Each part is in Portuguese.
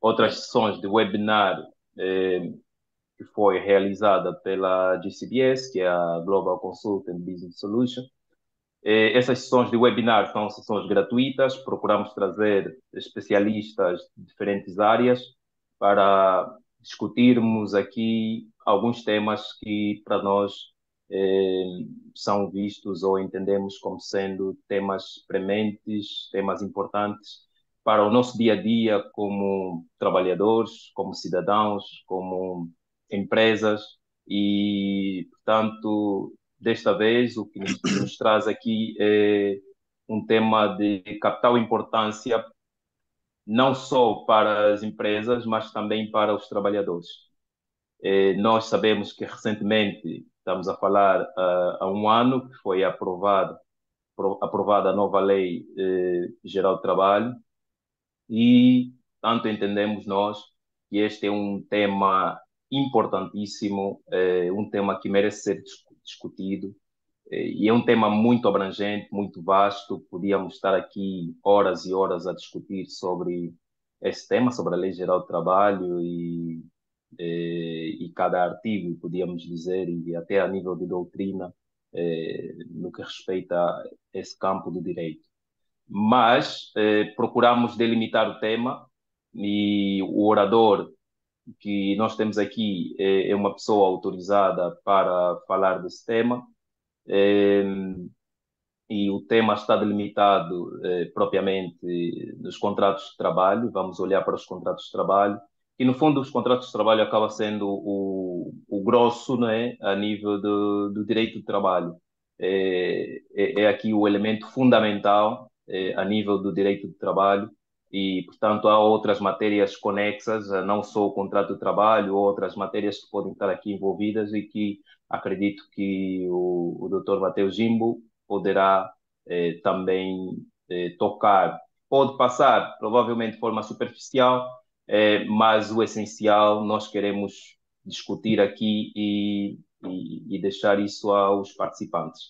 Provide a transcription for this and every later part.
outras sessões de webinar que foi realizada pela GCBS, que é a Global Consultant Business Solution. Essas sessões de webinar são sessões gratuitas, procuramos trazer especialistas de diferentes áreas para discutirmos aqui alguns temas que para nós eh, são vistos ou entendemos como sendo temas prementes, temas importantes para o nosso dia a dia como trabalhadores, como cidadãos, como empresas e, portanto, desta vez, o que nos traz aqui é um tema de capital importância, não só para as empresas, mas também para os trabalhadores. Nós sabemos que recentemente, estamos a falar há um ano, que foi aprovada a nova Lei Geral do Trabalho, e tanto entendemos nós que este é um tema importantíssimo, um tema que merece ser discutido, e é um tema muito abrangente, muito vasto. Podíamos estar aqui horas e horas a discutir sobre esse tema, sobre a Lei Geral do Trabalho e cada artigo, podíamos dizer, e até a nível de doutrina, no que respeita a esse campo do direito. Mas procuramos delimitar o tema e o orador que nós temos aqui é uma pessoa autorizada para falar desse tema. Eh, e o tema está delimitado propriamente nos contratos de trabalho. Vamos olhar para os contratos de trabalho, e no fundo os contratos de trabalho acaba sendo o grosso, não é, a nível do direito de trabalho. É aqui o elemento fundamental a nível do direito de trabalho, e, portanto, há outras matérias conexas, não só o contrato de trabalho, outras matérias que podem estar aqui envolvidas e que acredito que o Dr. Mateus Jimbo poderá também tocar. Pode passar, provavelmente, de forma superficial, mas o essencial nós queremos discutir aqui e deixar isso aos participantes.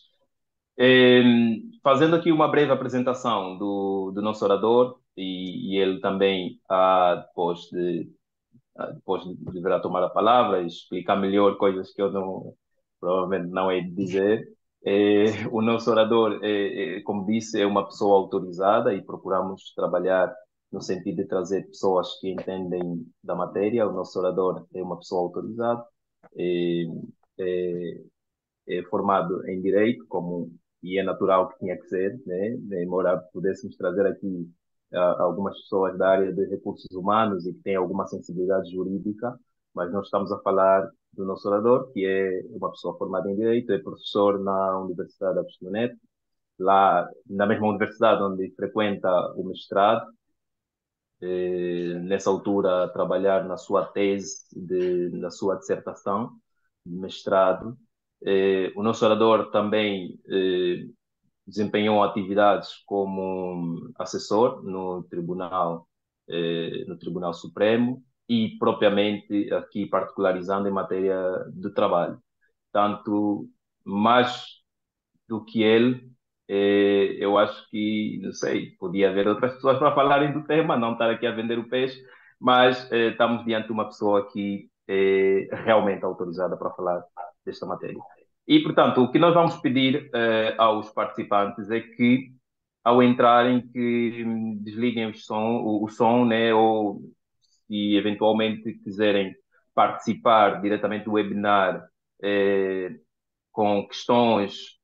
Fazendo aqui uma breve apresentação do nosso orador, e ele também, depois deverá tomar a palavra e explicar melhor coisas que eu não, provavelmente não hei de dizer. O nosso orador, como disse, é uma pessoa autorizada e procuramos trabalhar no sentido de trazer pessoas que entendem da matéria. O nosso orador é uma pessoa autorizada, é, é, é formado em Direito, e é natural que tinha que ser, né? Embora pudéssemos trazer aqui algumas pessoas da área de recursos humanos e que têm alguma sensibilidade jurídica, mas nós estamos a falar do nosso orador, que é uma pessoa formada em Direito, é professor na Universidade Agostinho Neto, lá na mesma universidade onde frequenta o mestrado, nessa altura a trabalhar na sua tese, na sua dissertação de mestrado. O nosso orador também desempenhou atividades como assessor no Tribunal Supremo e propriamente aqui particularizando em matéria de trabalho. Tanto mais do que ele, eu acho que, não sei, podia haver outras pessoas para falarem do tema, não estar aqui a vender o peixe, mas estamos diante de uma pessoa que é realmente autorizada para falar desta matéria. E, portanto, o que nós vamos pedir aos participantes é que, ao entrarem, que desliguem o som, né, ou se eventualmente quiserem participar diretamente do webinar, com questões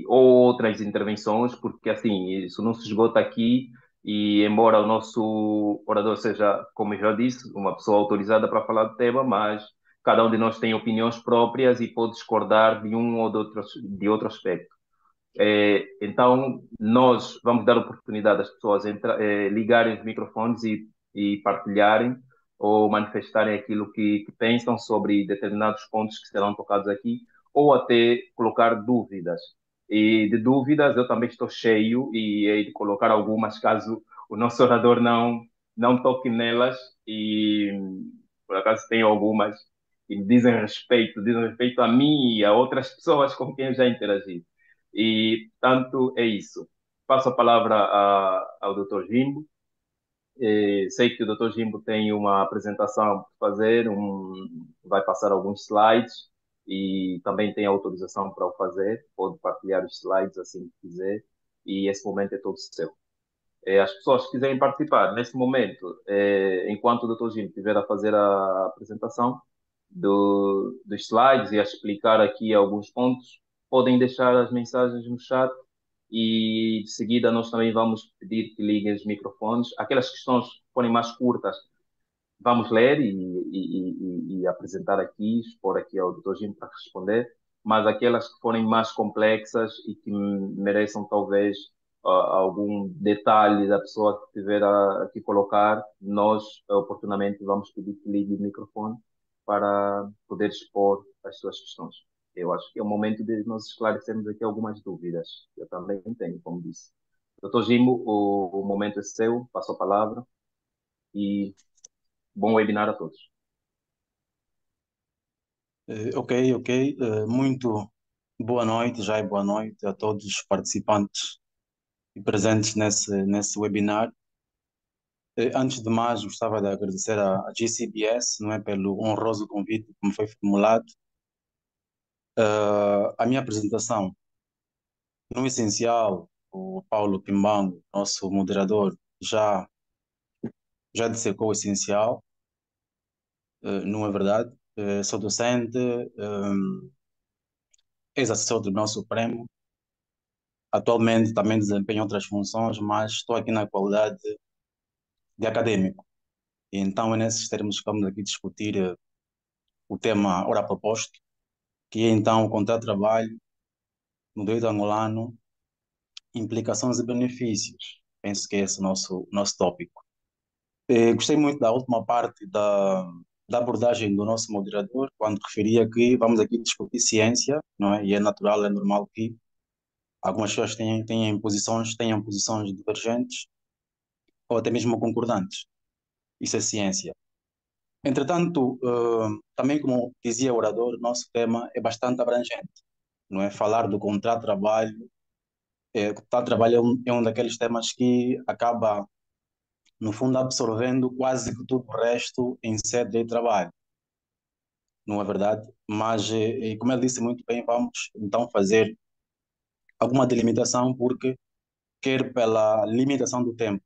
ou outras intervenções, porque assim, isso não se esgota aqui, e embora o nosso orador seja, como eu já disse, uma pessoa autorizada para falar do tema, mas cada um de nós tem opiniões próprias e pode discordar de um ou de outro aspecto. Então, nós vamos dar oportunidade às pessoas ligarem os microfones e partilharem ou manifestarem aquilo que pensam sobre determinados pontos que serão tocados aqui, ou até colocar dúvidas. E de dúvidas eu também estou cheio e hei de colocar algumas caso o nosso orador não toque nelas, e por acaso tenho algumas que dizem respeito a mim e a outras pessoas com quem eu já interagi. E, tanto é isso. Passo a palavra ao Dr. Jimbo Sei que o Dr. Jimbo tem uma apresentação para fazer, vai passar alguns slides e também tem autorização para o fazer. Pode partilhar os slides assim que quiser e esse momento é todo seu. As pessoas que quiserem participar nesse momento, enquanto o Dr. Gil estiver a fazer a apresentação dos slides e a explicar aqui alguns pontos, podem deixar as mensagens no chat e de seguida nós também vamos pedir que liguem os microfones. Aquelas questões que forem mais curtas, vamos ler e apresentar aqui, expor aqui ao Dr. Jim para responder, mas aquelas que forem mais complexas e que mereçam talvez algum detalhe da pessoa que tiver a que colocar, nós oportunamente vamos pedir que ligue o microfone para poder expor as suas questões. Eu acho que é o momento de nós esclarecermos aqui algumas dúvidas. Eu também tenho, como disse. Doutor Gimo, o momento é seu, passo a palavra e bom webinar a todos. Ok, ok. Muito boa noite, já é boa noite a todos os participantes e presentes nesse webinar. Antes de mais, gostava de agradecer à GCBS, não é, pelo honroso convite que me foi formulado. A minha apresentação, no essencial, o Paulo Pimbango, nosso moderador, já dissecou o essencial, não é verdade? Sou docente, ex-assessor do Tribunal Supremo. Atualmente também desempenho outras funções, mas estou aqui na qualidade de acadêmico. E então é nesses termos que vamos aqui discutir o tema ora proposto, que é então o contrato de trabalho no direito angolano, implicações e benefícios. Penso que é esse o nosso tópico. Gostei muito da última parte da abordagem do nosso moderador, quando referia que vamos aqui discutir ciência, não é? E é natural, é normal que algumas pessoas tenham posições divergentes ou até mesmo concordantes. Isso é ciência. Entretanto, também como dizia o orador, nosso tema é bastante abrangente, não é? Falar do contrato de trabalho, o contrato de trabalho é um daqueles temas que acaba, no fundo, absorvendo quase que tudo o resto em sede de trabalho, não é verdade? Mas, como ele disse muito bem, vamos então fazer alguma delimitação, porque quer pela limitação do tempo,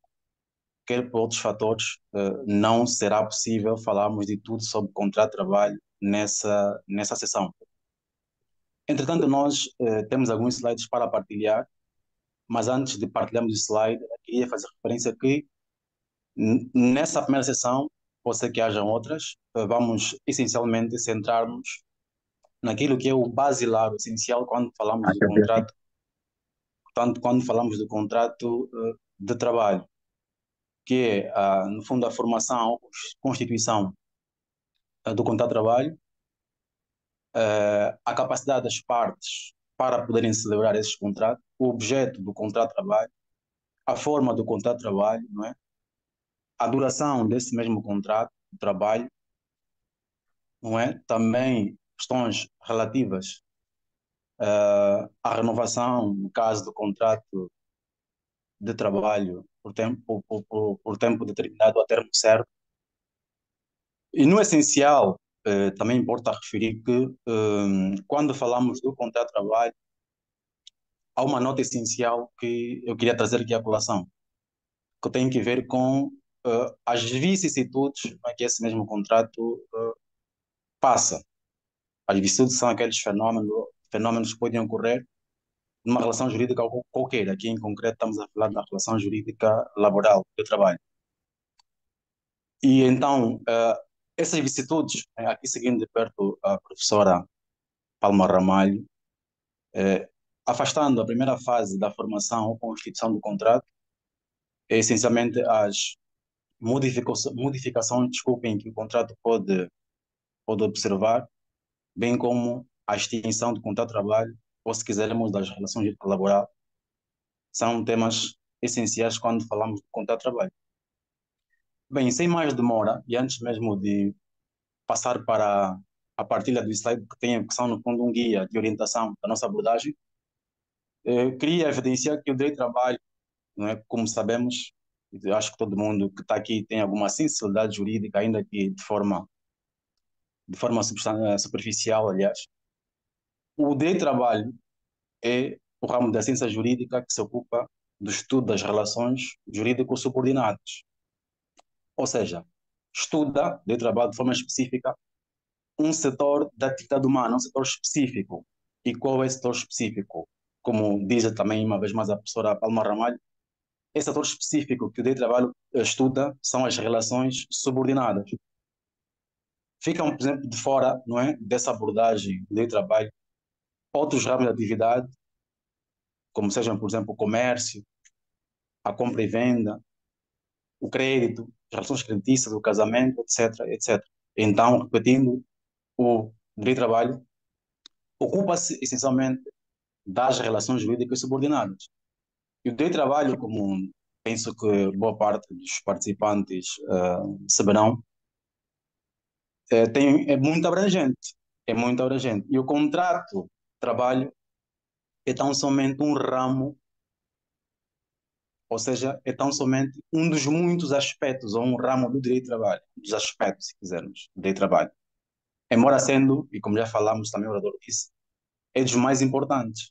quer por outros fatores, não será possível falarmos de tudo sobre contrato de trabalho nessa sessão. Entretanto, nós temos alguns slides para partilhar, mas antes de partilharmos o slide, eu queria fazer referência que nessa primeira sessão, pode ser que hajam outras, vamos essencialmente centrar-nos naquilo que é o basilar, o essencial quando falamos do contrato, portanto, quando falamos do contrato de trabalho, que é, no fundo, a formação, constituição do contrato de trabalho, a capacidade das partes para poderem celebrar esses contratos, o objeto do contrato de trabalho, a forma do contrato de trabalho, não é? A duração desse mesmo contrato de trabalho, não é? Também questões relativas à renovação, no caso do contrato de trabalho por tempo determinado a termo certo. E no essencial, também importa referir que quando falamos do contrato de trabalho, há uma nota essencial que eu queria trazer aqui à colação, que tem que ver com as vicissitudes, não é, que esse mesmo contrato passa. As vicissitudes são aqueles fenômenos que podem ocorrer numa relação jurídica qualquer. Aqui, em concreto, estamos a falar da relação jurídica laboral de trabalho. E então, essas vicissitudes, aqui seguindo de perto a professora Palma Ramalho, afastando a primeira fase da formação ou constituição do contrato, é essencialmente as modificações, desculpem, que o contrato pode observar, bem como a extinção do contrato de trabalho, ou se quisermos, das relações laborais, são temas essenciais quando falamos do contrato de trabalho. Bem, sem mais demora, e antes mesmo de passar para a partilha do slide que são, no fundo, um guia de orientação da nossa abordagem, queria evidenciar que o direito de trabalho, não é, como sabemos, Eu acho que todo mundo que está aqui tem alguma sensibilidade jurídica, ainda que de forma superficial, aliás. O direito do trabalho é o ramo da ciência jurídica que se ocupa do estudo das relações jurídico-subordinadas. Ou seja, estuda direito do trabalho de forma específica um setor da atividade humana, um setor específico. E qual é esse setor específico? Como diz também uma vez mais a professora Palma Ramalho, esse setor específico que o direito do trabalho estuda são as relações subordinadas. Ficam, por exemplo, de fora, não é, dessa abordagem do direito do trabalho outros ramos de atividade, como sejam, por exemplo, o comércio, a compra e venda, o crédito, as relações creditícias, o casamento, etc, etc. Então, repetindo, o direito do trabalho ocupa-se essencialmente das relações jurídicas subordinadas. E o direito do trabalho, como penso que boa parte dos participantes saberão, é muito abrangente. É muito abrangente. E o contrato de trabalho é tão somente um ramo, ou seja, é tão somente um dos muitos aspectos, ou um ramo do direito do trabalho, um dos aspectos, se quisermos, do direito do trabalho. Embora sendo, e como já falamos também, o orador disse, é dos mais importantes.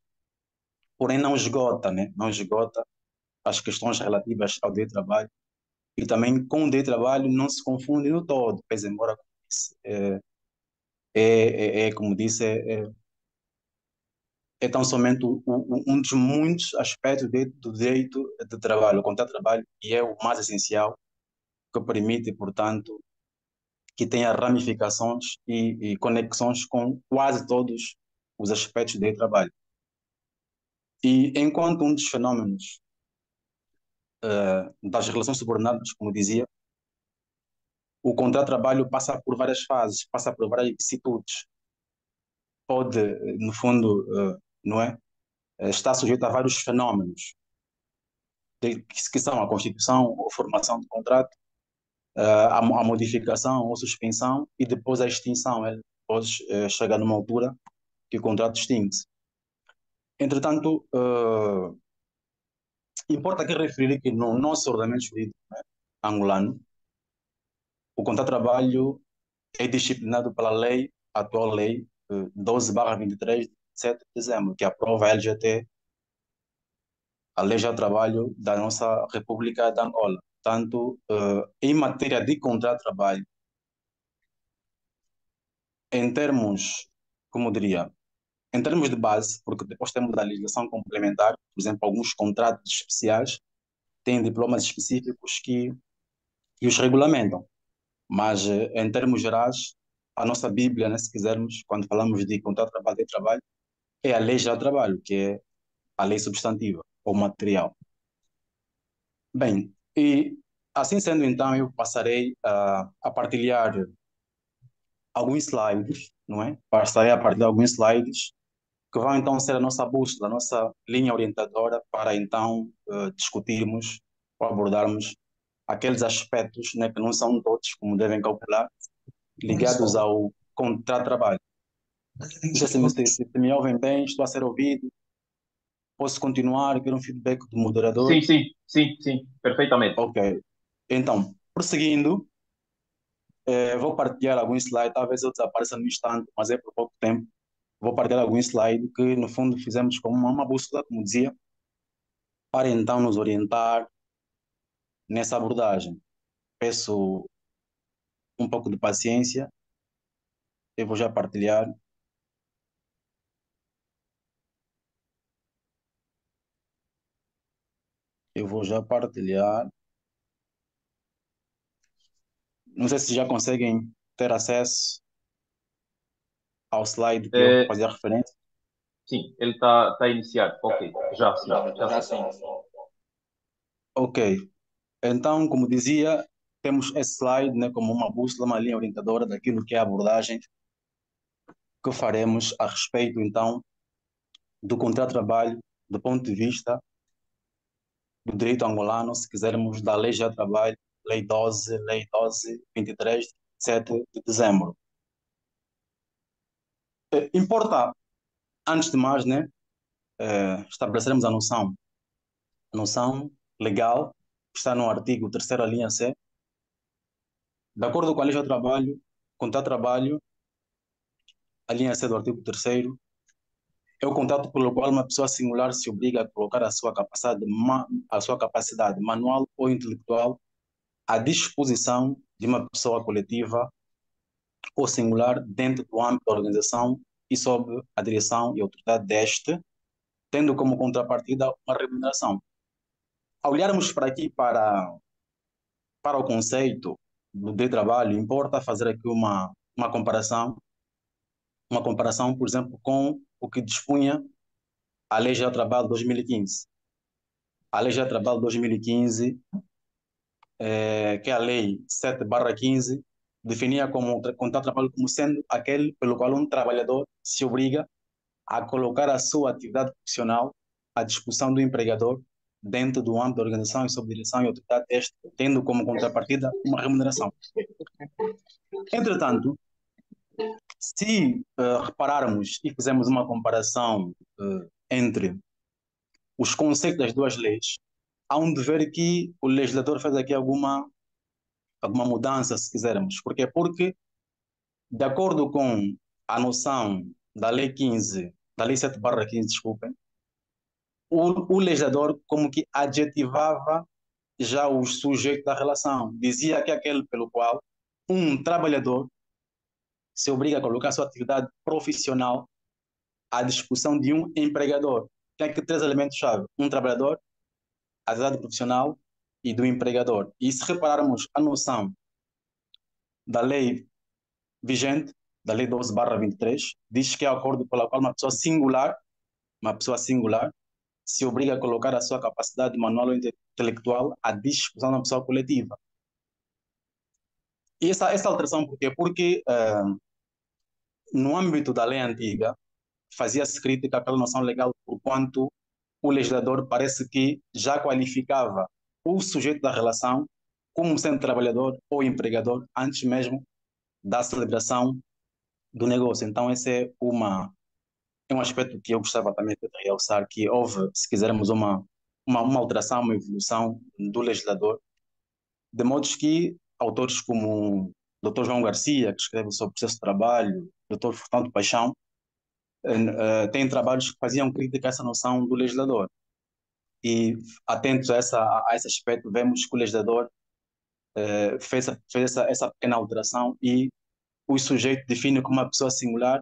Porém, não esgota, né? Não esgota as questões relativas ao direito do trabalho. E também com o direito do trabalho não se confunde no todo, pois embora, como disse, como disse, é tão somente um dos muitos aspectos do direito de trabalho, o contrato de trabalho, e é o mais essencial, que permite, portanto, que tenha ramificações e conexões com quase todos os aspectos do direito de trabalho. E enquanto um dos fenômenos das relações subordinadas, como dizia, o contrato de trabalho passa por várias fases, passa por várias vicissitudes, pode, no fundo, não é? Está sujeito a vários fenômenos, que são a constituição ou formação do contrato, a modificação ou suspensão e depois a extinção. Ele depois chega numa altura que o contrato extingue-se. Entretanto, importa aqui referir que no nosso ordenamento jurídico, né, angolano, o contrato de trabalho é disciplinado pela lei, a atual lei 12/23, de 7 de dezembro, que aprova a LGT, a Lei de Trabalho da nossa República de Angola. Tanto em matéria de contrato de trabalho, em termos, como diria, em termos de base, porque depois temos a legislação complementar, por exemplo, alguns contratos especiais têm diplomas específicos que os regulamentam. Mas, em termos gerais, a nossa Bíblia, né, se quisermos, quando falamos de contrato de trabalho, é a Lei Geral do Trabalho, que é a lei substantiva ou material. Bem, e assim sendo, então, eu passarei a partilhar alguns slides, não é? Passarei a partilhar alguns slides que vão então ser a nossa bússola, a nossa linha orientadora para então discutirmos ou abordarmos aqueles aspectos, né, que não são todos, como devem calcular, ligados ao contrato de trabalho. Não sei se me ouvem bem, estou a ser ouvido, posso continuar, quero um feedback do moderador. Sim, sim, sim, sim, perfeitamente. Ok. Então, prosseguindo, vou partilhar alguns slides, talvez eu desapareça no instante, mas é por pouco tempo. Vou partilhar alguns slides que, no fundo, fizemos como uma bússola, como dizia, para então nos orientar nessa abordagem. Peço um pouco de paciência, eu vou já partilhar. Eu vou já partilhar. Não sei se já conseguem ter acesso ao slide que eu Eh, fazia referência. sim, ele está a iniciar. Ok, já sim, já sim. Ok. Então, como dizia, temos esse slide, né, como uma bússola, uma linha orientadora daquilo que é a abordagem que faremos a respeito, então, do contrato de trabalho, do ponto de vista do direito angolano, se quisermos, da Lei de Trabalho, Lei 12/23, 7 de dezembro. Importa, antes de mais, né, estabelecermos a noção legal está no artigo 3º, a linha C, de acordo com a Lei do Trabalho, contrato de trabalho, a linha C do artigo 3º, é o contrato pelo qual uma pessoa singular se obriga a colocar a sua capacidade manual ou intelectual à disposição de uma pessoa coletiva ou singular dentro do âmbito da organização e sob a direção e autoridade deste, tendo como contrapartida uma remuneração. Ao olharmos para aqui para o conceito de trabalho, importa fazer aqui uma comparação, por exemplo, com o que dispunha a Lei Geral do Trabalho de 2015. A Lei Geral do Trabalho de 2015, que é a Lei 7/15, definia como contrato de trabalho como sendo aquele pelo qual um trabalhador se obriga a colocar a sua atividade profissional à disposição do empregador dentro do âmbito da organização e sob direção e autoridade deste, tendo como contrapartida uma remuneração. Entretanto, se repararmos e fizermos uma comparação entre os conceitos das duas leis, há um dever que o legislador fez aqui alguma mudança, se quisermos. Por quê? Porque, de acordo com a noção da Lei 15, da Lei 7/15, desculpem, o legislador como que adjetivava já os sujeitos da relação. Dizia que é aquele pelo qual um trabalhador se obriga a colocar a sua atividade profissional à disposição de um empregador. Tem aqui três elementos-chave: um trabalhador, a atividade profissional e do empregador. E se repararmos a noção da lei vigente, da lei 12/23, diz que é o acordo pelo qual uma pessoa singular, se obriga a colocar a sua capacidade manual ou intelectual à disposição de uma pessoa coletiva. E essa alteração por quê? Porque no âmbito da lei antiga fazia-se crítica àquela noção legal por quanto o legislador parece que já qualificava o sujeito da relação como sendo trabalhador ou empregador antes mesmo da celebração do negócio. Então esse é um aspecto que eu gostava também de realçar, que houve, se quisermos, uma alteração, uma evolução do legislador, de modo que autores como o Dr. João Garcia, que escreve sobre o processo de trabalho, o Dr. Furtado Paixão, têm trabalhos que faziam crítica a essa noção do legislador. E atentos a esse aspecto, vemos que o legislador fez essa pequena alteração e o sujeito define como uma pessoa singular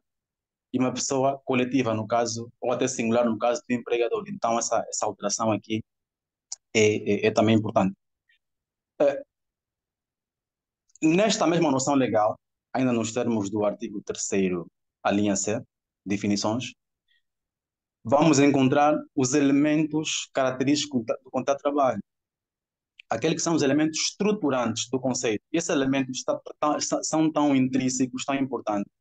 e uma pessoa coletiva, no caso, ou até singular, no caso do empregador. Então, essa alteração aqui é também importante. Nesta mesma noção legal, ainda nos termos do artigo 3º, a linha C, definições, vamos encontrar os elementos característicos do contrato de trabalho. Aqueles que são os elementos estruturantes do conceito. E esses elementos são tão intrínsecos, tão importantes,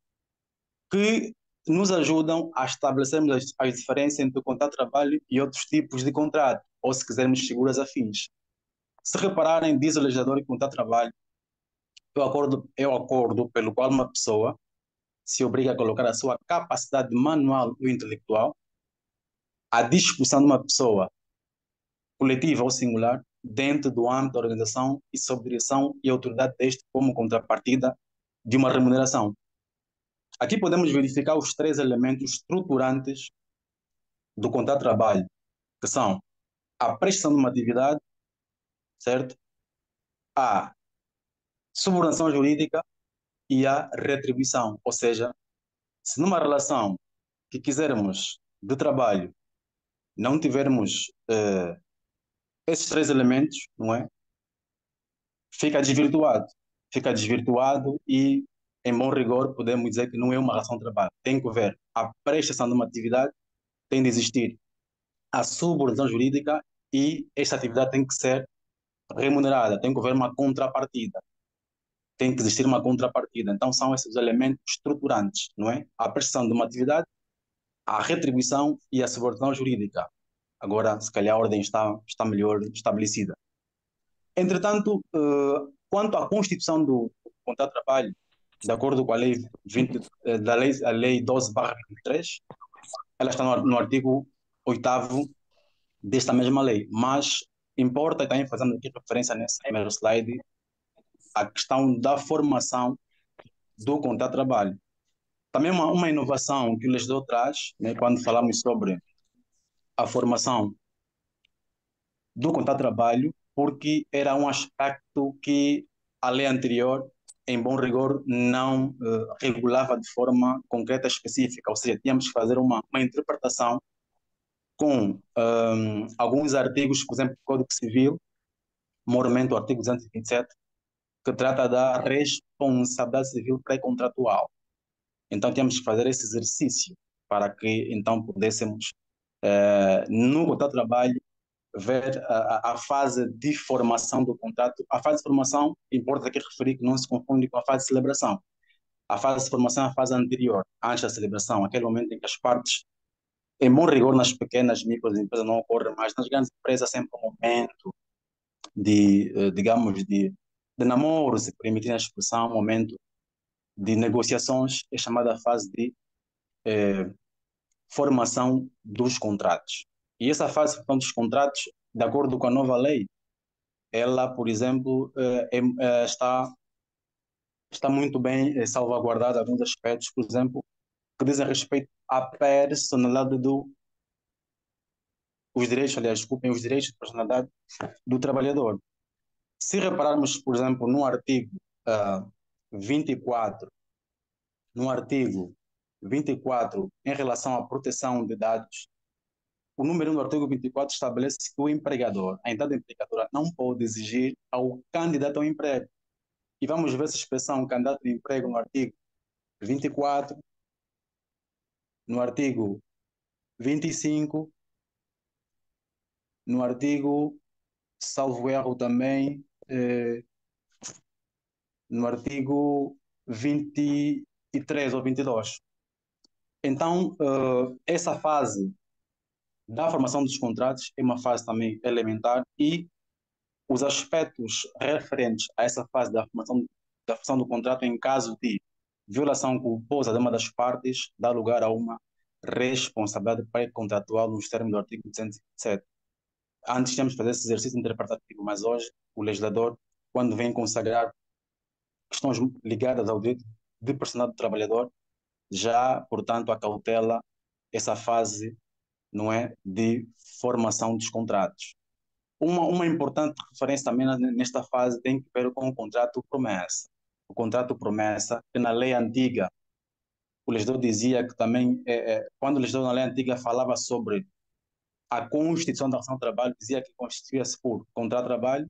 que nos ajudam a estabelecermos as diferenças entre o contrato de trabalho e outros tipos de contrato, ou se quisermos, figuras afins. Se repararem, diz o legislador que o contrato de trabalho é o acordo pelo qual uma pessoa se obriga a colocar a sua capacidade manual ou intelectual à disposição de uma pessoa coletiva ou singular dentro do âmbito da organização e sob direção e autoridade deste como contrapartida de uma remuneração. Aqui podemos verificar os três elementos estruturantes do contrato de trabalho, que são a prestação de uma atividade, certo? A subordinação jurídica e a retribuição. Ou seja, se numa relação que quisermos de trabalho não tivermos esses três elementos, não é? Fica desvirtuado. Fica desvirtuado e, em bom rigor, podemos dizer que não é uma relação de trabalho. Tem que haver a prestação de uma atividade, tem de existir a subordinação jurídica e esta atividade tem que ser remunerada, tem que haver uma contrapartida. Tem que existir uma contrapartida. Então, são esses elementos estruturantes, não é? A prestação de uma atividade, a retribuição e a subordinação jurídica. Agora, se calhar, a ordem está melhor estabelecida. Entretanto, quanto à constituição do contrato de trabalho, de acordo com a lei, a lei 12/23, ela está no artigo 8º desta mesma lei, mas importa, também fazendo aqui referência nesse primeiro slide, a questão da formação do contrato de trabalho. Também uma inovação que o legislador traz, né, quando falamos sobre a formação do contrato de trabalho, porque era um aspecto que a lei anterior, em bom rigor, não regulava de forma concreta e específica, ou seja, tínhamos que fazer uma interpretação com alguns artigos, por exemplo, do Código Civil, mormente o artigo 227, que trata da responsabilidade civil pré-contratual. Então, tínhamos que fazer esse exercício para que, então, pudéssemos, no contrato de trabalho, ver a fase de formação do contrato. A fase de formação, importa aqui referir que não se confunde com a fase de celebração. A fase de formação é a fase anterior, antes da celebração, aquele momento em que as partes, em bom rigor, nas pequenas, microempresas não ocorre, mas nas grandes empresas sempre um momento de, digamos, de namoro, se permitir a expressão, um momento de negociações, é chamada fase de formação dos contratos. E essa fase de formação dos contratos, de acordo com a nova lei, ela, por exemplo, está muito bem salvaguardada alguns aspectos, por exemplo, que dizem respeito à personalidade os direitos, aliás, desculpem, os direitos de personalidade do trabalhador. Se repararmos, por exemplo, no artigo 24, no artigo 24, em relação à proteção de dados, o número 1 do artigo 24 estabelece que o empregador, a entidade empregadora, não pode exigir ao candidato ao emprego. E vamos ver essa expressão candidato de emprego no artigo 24, no artigo 25, no artigo, salvo erro também, no artigo 23 ou 22. Então, essa fase da formação dos contratos é uma fase também elementar e os aspectos referentes a essa fase da formação do contrato em caso de violação culposa de uma das partes dá lugar a uma responsabilidade pré-contratual nos termos do artigo 227. Antes tínhamos de fazer esse exercício interpretativo, mas hoje o legislador, quando vem consagrar questões ligadas ao direito de personalidade do trabalhador, já, portanto, acautela essa fase, não é, de formação dos contratos. Uma importante referência também nesta fase tem que ver com o contrato promessa. O contrato promessa, que na lei antiga, o legislador dizia que também, quando o legislador na lei antiga falava sobre a constituição da relação de trabalho, dizia que constituía-se por contrato de trabalho,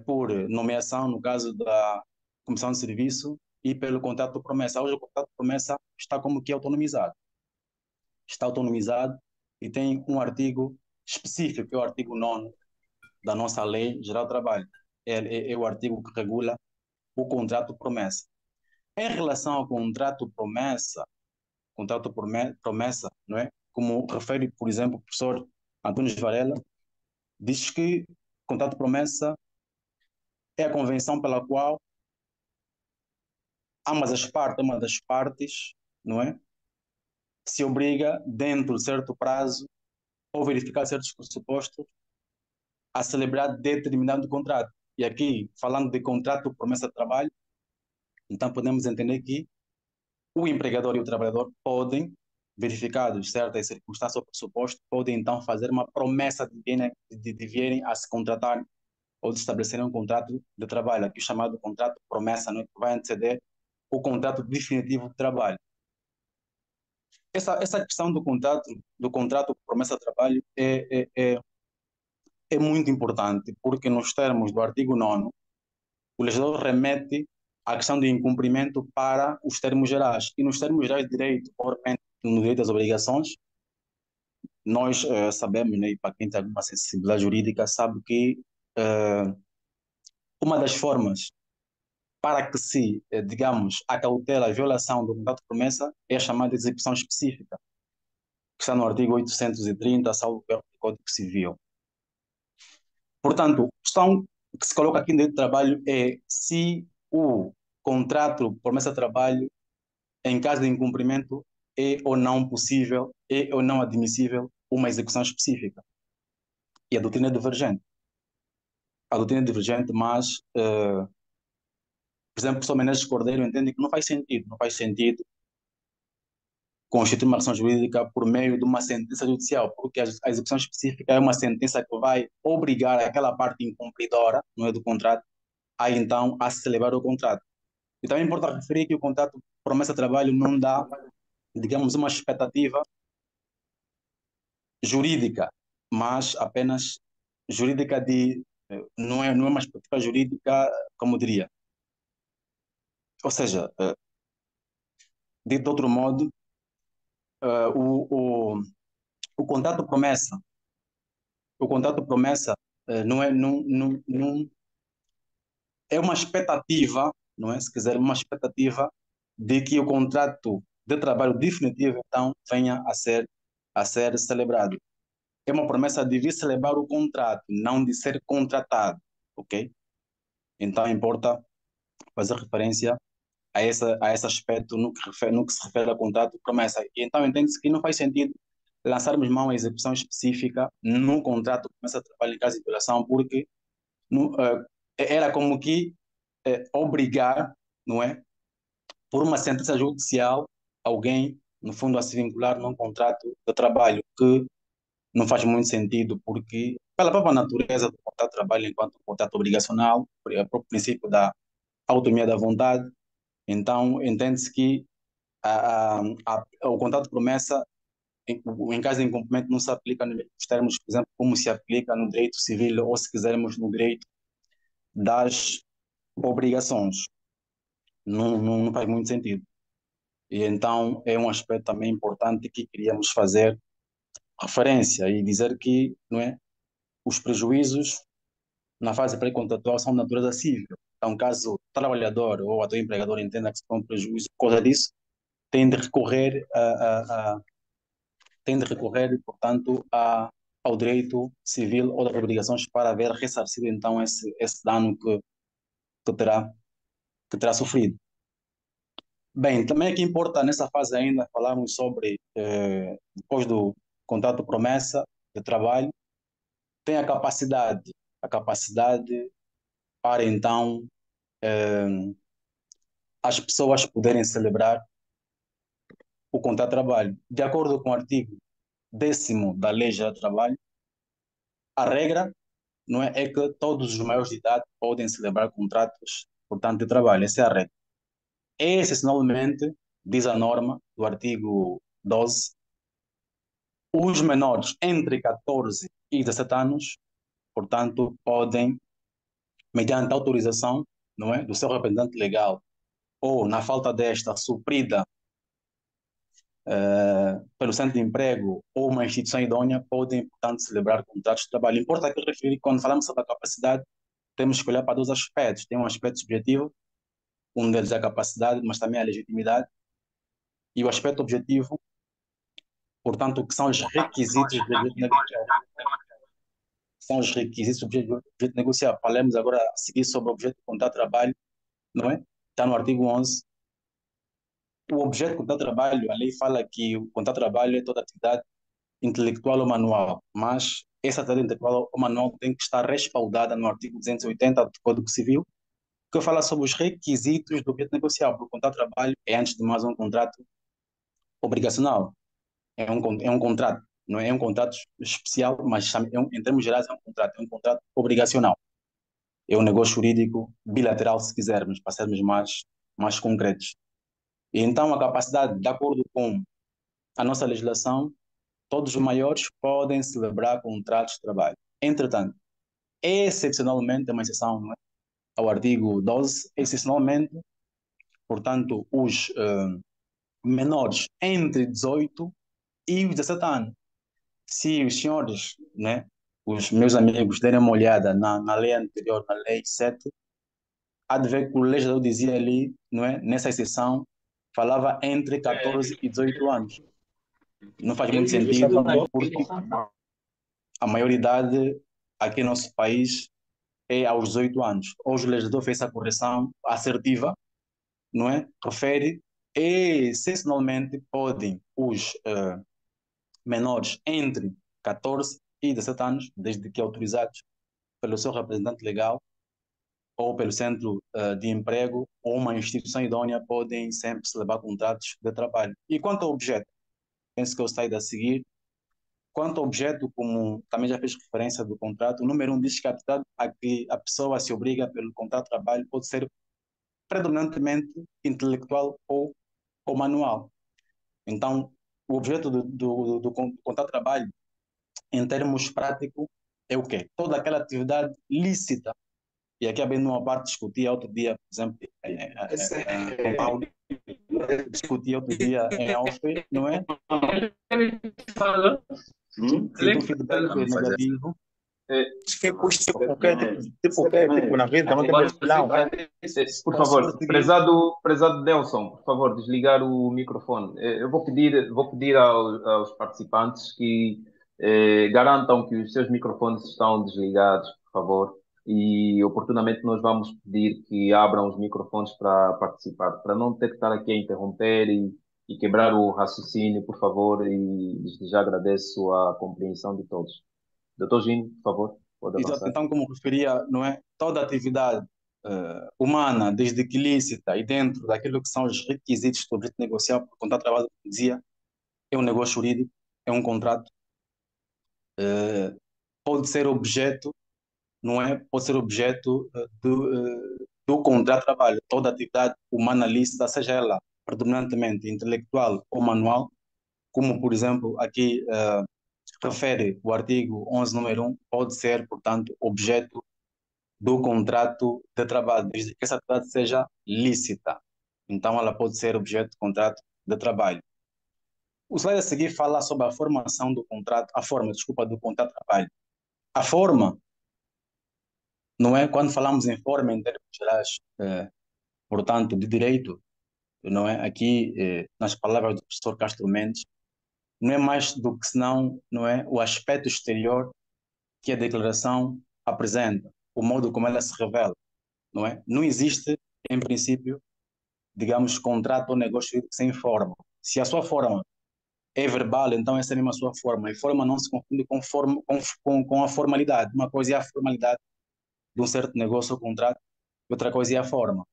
por nomeação, no caso da comissão de serviço, e pelo contrato de promessa. Hoje o contrato de promessa está como que autonomizado. Está autonomizado e tem um artigo específico, que é o artigo 9º da nossa Lei Geral do Trabalho. É o artigo que regula o contrato de promessa. Em relação ao contrato promessa, não é? Como refere, por exemplo, o professor Antunes Varela, diz que contrato de promessa é a convenção pela qual uma das partes, não é? Se obriga, dentro de certo prazo, ou verificar certos pressupostos, a celebrar determinado contrato. E aqui, falando de contrato promessa de trabalho, então podemos entender que o empregador e o trabalhador podem, verificados certas circunstâncias ou pressupostos, podem então fazer uma promessa de virem a se contratar ou de estabelecerem um contrato de trabalho, aqui o chamado contrato promessa, não é? Que vai anteceder o contrato definitivo de trabalho. Essa questão do contrato promessa de trabalho é muito importante, porque nos termos do artigo 9º, o legislador remete a questão do incumprimento para os termos gerais. E nos termos gerais de direito, obviamente, no direito às obrigações, nós sabemos, né, e para quem tem alguma sensibilidade jurídica, sabe que uma das formas para que se, digamos, acautela a violação do contrato de promessa é a chamada execução específica, que está no artigo 830, salvo erro do Código Civil. Portanto, a questão que se coloca aqui no direito do trabalho é se o contrato promessa de trabalho, em caso de incumprimento, é ou não possível, é ou não admissível uma execução específica. E a doutrina é divergente. a doutrina é divergente, mas, por exemplo, o professor Menezes Cordeiro entende que não faz sentido constituir uma ação jurídica por meio de uma sentença judicial, porque a execução específica é uma sentença que vai obrigar aquela parte incumpridora, não é, do contrato, a então a celebrar o contrato. E também importa referir que o contrato promessa de trabalho não dá, digamos, uma expectativa jurídica, mas apenas jurídica não é uma expectativa jurídica, como diria. Ou seja, dito de outro modo, eh, o, o, o contrato promessa, o contrato promessa não é uma expectativa, não é? Se quiser, uma expectativa de que o contrato de trabalho definitivo então venha a ser celebrado. É uma promessa de vir celebrar o contrato, não de ser contratado, ok? Então importa fazer referência a esse aspecto no que se refere ao contrato de promessa. E então entende-se que não faz sentido lançarmos mão à execução específica no contrato de promessa de trabalho em caso de violação, porque no, era como que obrigar, não é, por uma sentença judicial, alguém, no fundo, a se vincular num contrato de trabalho, que não faz muito sentido, porque, pela própria natureza do contrato de trabalho, enquanto contrato obrigacional, por o próprio princípio da autonomia da vontade, então entende-se que o contrato de promessa, em caso de incumprimento, não se aplica nos termos, por exemplo, como se aplica no direito civil, ou se quisermos no direito das obrigações. Não faz muito sentido. E então é um aspecto também importante que queríamos fazer referência e dizer que, não é, os prejuízos na fase pré-contratual são de natureza civil. Então, caso o trabalhador ou o empregador entenda que se tem um prejuízo por causa disso, tem de recorrer, tem de recorrer, portanto, ao direito civil ou das obrigações para ver ressarcido então esse dano que terá, que terá sofrido. Bem, também aqui importa nessa fase ainda falarmos sobre, depois do contrato promessa de trabalho, tem a capacidade para então as pessoas poderem celebrar o contrato de trabalho. De acordo com o artigo 10º da Lei Geral do Trabalho, a regra não é, é que todos os maiores de idade podem celebrar contratos, portanto, de trabalho. Essa é a regra. Excepcionalmente, diz a norma do artigo 12, os menores entre 14 e 17 anos, portanto, podem, mediante autorização, não é, do seu representante legal, ou, na falta desta, suprida pelo centro de emprego ou uma instituição idônea, podem, portanto, celebrar contratos de trabalho. Importa que referir que quando falamos sobre a capacidade, temos que olhar para dois aspectos. Tem um aspecto subjetivo, um deles é a capacidade, mas também a legitimidade, e o aspecto objetivo, portanto, que são os requisitos do objeto negocial. São os requisitos do objeto negocial. Falamos agora a seguir sobre o objeto do contrato de trabalho, não é? Está no artigo 11. O objeto do contrato de trabalho, a lei fala que o contrato de trabalho é toda atividade intelectual ou manual, mas essa atividade intelectual ou manual tem que estar respaldada no artigo 280 do Código Civil, que fala sobre os requisitos do objeto negocial, porque o contrato de trabalho é, antes de mais, um contrato obrigacional. É um contrato, não é um contrato especial, mas em termos gerais é um contrato obrigacional. É um negócio jurídico bilateral, se quisermos, para sermos mais concretos. E então, a capacidade, de acordo com a nossa legislação, todos os maiores podem celebrar contratos de trabalho. Entretanto, excepcionalmente, é uma exceção, não é, ao artigo 12, excepcionalmente, portanto, os menores entre 18 e os 17 anos. Se os senhores, né, os meus amigos, derem uma olhada na lei anterior, na lei 7, há de ver que o legislador dizia ali, não é, nessa exceção, falava entre 14 e 18 anos. Não faz muito sentido, porque a maioridade aqui no nosso país é aos 18 anos. Hoje o legislador fez essa correção assertiva, não é? Refere, e excepcionalmente podem os menores entre 14 e 17 anos, desde que autorizados pelo seu representante legal ou pelo centro de emprego ou uma instituição idônea podem sempre celebrar contratos de trabalho. E quanto ao objeto, penso que eu saí a seguir. Quanto ao objeto, como também já fez referência do contrato, o número 1 diz que a atividade a que a pessoa se obriga pelo contrato de trabalho pode ser predominantemente intelectual ou manual. Então, o objeto do contrato de trabalho, em termos práticos, é o quê? Toda aquela atividade lícita. E aqui, bem numa parte, discutia outro dia, por exemplo, com Paulo, discutia outro dia em off, não é? Se o feedback é negativo, Tipo, na vida, não tem mais plano. Por favor, prezado Nelson, por favor, desligar o microfone. Eu vou pedir aos participantes que garantam que os seus microfones estão desligados, por favor, e oportunamente nós vamos pedir que abram os microfones para participar, para não ter que estar aqui a interromper e quebrar o raciocínio, por favor, e desde já agradeço a compreensão de todos. Doutor Gino, por favor, pode exato. avançar. Então, como referia, não é? Toda atividade humana, desde que lícita e dentro daquilo que são os requisitos do objeto negocial por contrato de trabalho, como dizia, é um negócio jurídico, é um contrato, pode ser objeto, não é? Pode ser objeto do contrato de trabalho. Toda atividade humana lícita, seja ela predominantemente intelectual ou manual, como, por exemplo, aqui refere o artigo 11, número 1, pode ser, portanto, objeto do contrato de trabalho, desde que essa atividade seja lícita. Então, ela pode ser objeto de contrato de trabalho. O slide a seguir fala sobre a formação do contrato, a forma, desculpa, do contrato de trabalho. A forma, não é? Quando falamos em forma, em termos gerais, portanto, de direito, não é? Aqui, nas palavras do professor Castro Mendes, não é mais do que senão, não é? O aspecto exterior que a declaração apresenta, o modo como ela se revela, não é? Não existe, em princípio, digamos, contrato ou negócio sem forma. Se a sua forma é verbal, então essa é a mesma sua forma. E forma não se confunde com a formalidade. Uma coisa é a formalidade de um certo negócio ou contrato, outra coisa é a forma.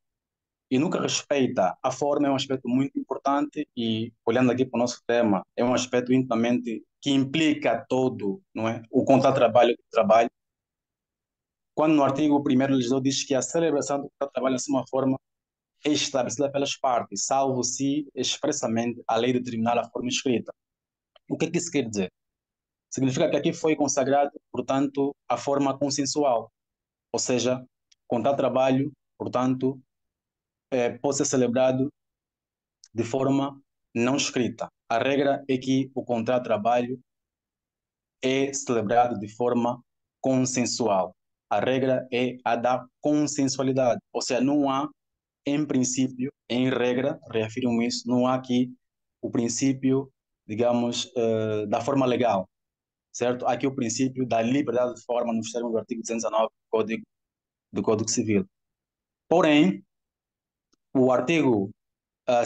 E nunca respeita a forma, é um aspecto muito importante e, olhando aqui para o nosso tema, é um aspecto intimamente que implica todo, não é? O contrato de trabalho, quando no artigo 1º legislador diz que a celebração do contrato de trabalho é uma forma é estabelecida pelas partes, salvo se expressamente a lei determinar a forma escrita. O que é que isso quer dizer? Significa que aqui foi consagrado, portanto, a forma consensual, ou seja, o contrato de trabalho, portanto, pode ser celebrado de forma não escrita. A regra é que o contrato de trabalho é celebrado de forma consensual. A regra é a da consensualidade, ou seja, não há, em princípio, em regra, reafirmo isso, não há aqui o princípio, digamos, da forma legal, certo? Há aqui o princípio da liberdade de forma nos termos do artigo 219 do Código Civil. Porém, o artigo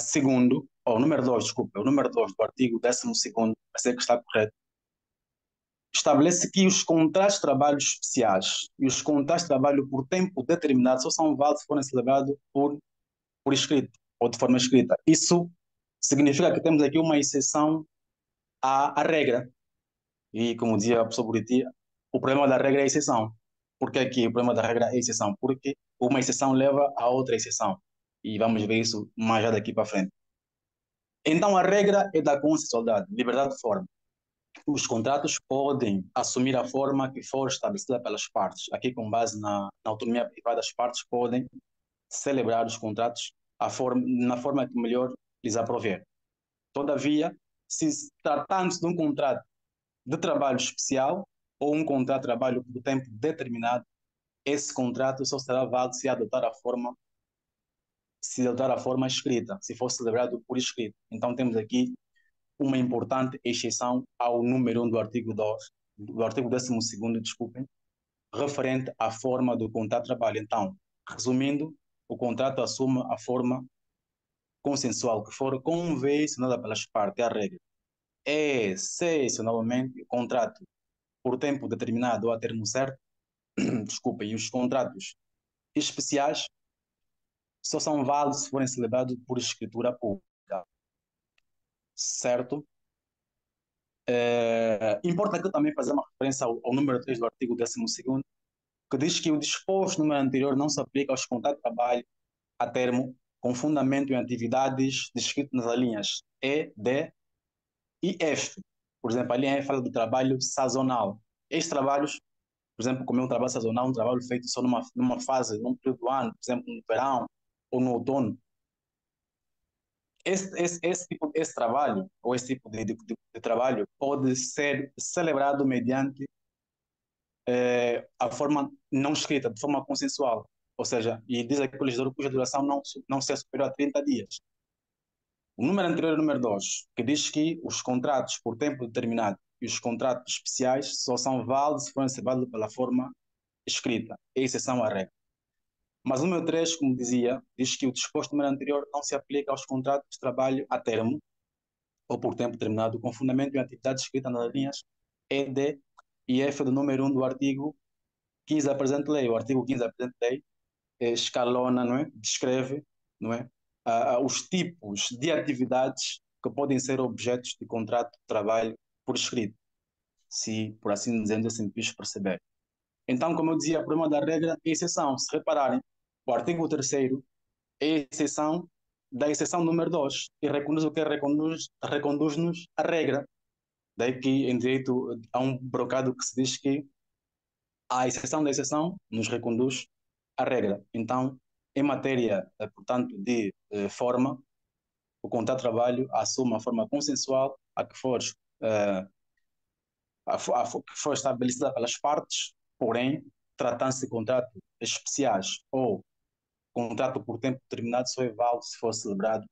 segundo, ou o número 2, desculpa, o número 2 do artigo 12º, vai ser que está correto, estabelece que os contratos de trabalho especiais e os contratos de trabalho por tempo determinado só são válidos se forem celebrados por escrito ou de forma escrita. Isso significa que temos aqui uma exceção à regra. E, como dizia o professor Buriti, o problema da regra é a exceção. Por que aqui o problema da regra é a exceção? Porque uma exceção leva a outra exceção. E vamos ver isso mais já daqui para frente. Então, a regra é da consensualidade, liberdade de forma. Os contratos podem assumir a forma que for estabelecida pelas partes. Aqui, com base na autonomia privada, as partes podem celebrar os contratos na forma que melhor lhes aprover. Todavia, se tratando-se de um contrato de trabalho especial ou um contrato de trabalho por tempo determinado, esse contrato só será válido se adotar a forma escrita, se for celebrado por escrito. Então, temos aqui uma importante exceção ao número 1 do artigo 2, do artigo 12º, desculpem, referente à forma do contrato de trabalho. Então, resumindo, o contrato assume a forma consensual que for convencionada pelas partes, a regra. Excepcionalmente, o contrato por tempo determinado ou a termo certo desculpa, e os contratos especiais só são válidos se forem celebrados por escritura pública, certo? Importa aqui também fazer uma referência ao número 3 do artigo 12º, que diz que o disposto no número anterior não se aplica aos contratos de trabalho a termo com fundamento em atividades descritas nas linhas E, D e F. Por exemplo, a linha F fala do trabalho sazonal. Estes trabalhos, por exemplo, como é um trabalho sazonal, um trabalho feito só numa fase, num período do ano, por exemplo, no verão ou no outono, esse trabalho, ou esse tipo de trabalho, pode ser celebrado mediante a forma não escrita, de forma consensual. Ou seja, e diz aqui o legislador cuja duração não seja superior a 30 dias. O número anterior é o número 2, que diz que os contratos por tempo determinado e os contratos especiais só são válidos se forem celebrados pela forma escrita, é exceção à regra. Mas o número 3, como dizia, diz que o disposto no número anterior não se aplica aos contratos de trabalho a termo ou por tempo determinado, com fundamento em atividade escrita nas linhas E, D e F do número 1 do artigo 15 da presente lei. O artigo 15 da presente lei escalona, não é? Descreve, não é? Os tipos de atividades que podem ser objetos de contrato de trabalho por escrito, se, por assim dizer, assim quis perceber. Então, como eu dizia, o problema da regra é exceção. Se repararem, o artigo 3º é exceção da exceção número 2 e reconduz o que reconduz-nos a regra. Daí que em direito há um brocado que se diz que a exceção da exceção nos reconduz à regra. Então, em matéria, portanto, de forma, o contrato de trabalho assume a forma consensual eh, que for estabelecida pelas partes, porém, tratando-se de contratos especiais ou contrato por tempo determinado, só é válido se for celebrado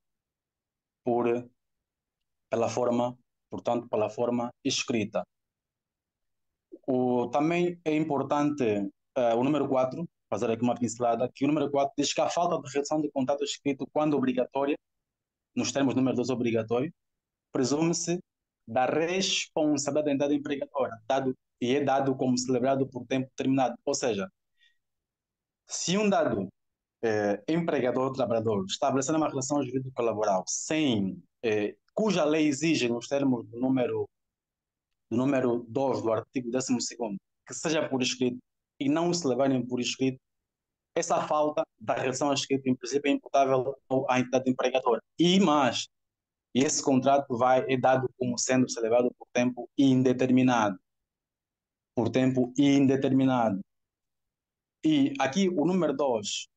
por, pela forma, portanto, pela forma escrita. Também é importante o número 4, fazer aqui uma pincelada, que o número 4 diz que a falta de redação de contrato escrito, quando obrigatória, nos termos do número 2 obrigatório, presume-se da responsabilidade da entidade empregadora, e é dado como celebrado por tempo determinado. Ou seja, se um dado empregador-trabalhador estabelecer uma relação jurídico-laboral cuja lei exige, nos termos do número 2 do artigo 12º, que seja por escrito e não se levarem por escrito, essa falta da relação escrita, em princípio, é imputável à entidade empregadora. E esse contrato é dado como sendo celebrado por tempo indeterminado. Por tempo indeterminado. E aqui o número 2